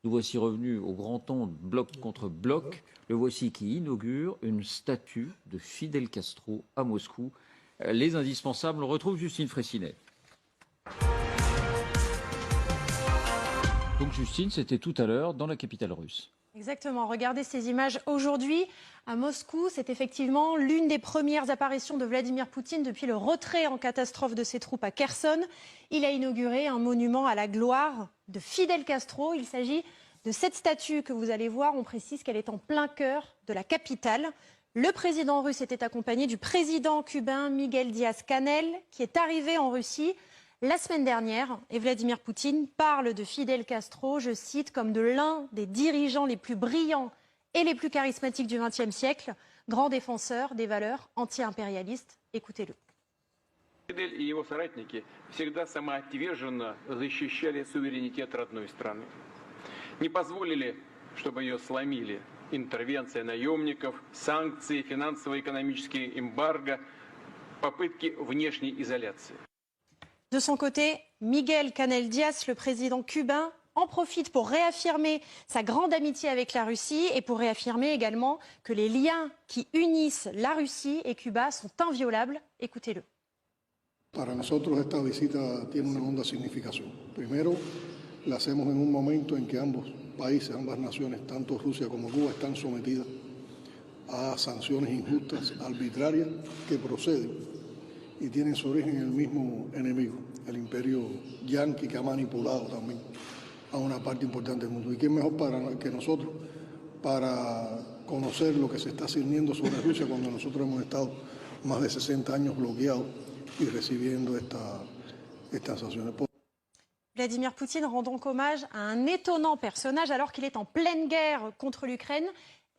Nous voici revenus au grand ton bloc contre bloc. Le voici qui inaugure une statue de Fidel Castro à Moscou. Les indispensables, on retrouve Justine Fraissinet. Donc Justine, c'était tout à l'heure dans la capitale russe. Exactement, regardez ces images aujourd'hui à Moscou. C'est effectivement l'une des premières apparitions de Vladimir Poutine depuis le retrait en catastrophe de ses troupes à Kherson. Il a inauguré un monument à la gloire de Fidel Castro. Il s'agit de cette statue que vous allez voir. On précise qu'elle est en plein cœur de la capitale. Le président russe était accompagné du président cubain Miguel Díaz-Canel qui est arrivé en Russie la semaine dernière, et Vladimir Poutine parle de Fidel Castro, je cite, comme de l'un des dirigeants les plus brillants et les plus charismatiques du XXe siècle, grand défenseur des valeurs anti-impérialistes. Écoutez-le. Фидель и его соратники всегда самоотверженно защищали суверенитет родной страны. Не позволили, чтобы ее сломили интервенция наемников, санкции, финансово-экономические эмбарго, попытки внешней изоляции. De son côté, Miguel Canel Díaz, le président cubain, en profite pour réaffirmer sa grande amitié avec la Russie et pour réaffirmer également que les liens qui unissent la Russie et Cuba sont inviolables. Écoutez-le. Para nosotros esta visita tiene una honda significación. Primero, la hacemos en un momento en que ambos países, ambas naciones, tanto Rusia como Cuba, están sometidas a sanciones injustas, arbitrarias, que proceden y tienen su origen en el mismo enemigo, el imperio yanqui, que ha manipulado también a una parte importante del mundo. ¿Y quién mejor que nosotros para conocer lo que se está cirniendo sobre Rusia cuando nosotros hemos estado más de 60 años bloqueados y recibiendo estas sanciones? Vladimir Poutine rend donc hommage à un étonnant personnage alors qu'il est en pleine guerre contre l'Ukraine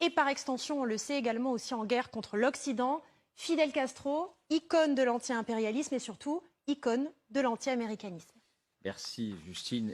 et par extension, on le sait, également aussi en guerre contre l'Occident. Fidel Castro, icône de l'anti-impérialisme et surtout icône de l'anti-américanisme. Merci Justine.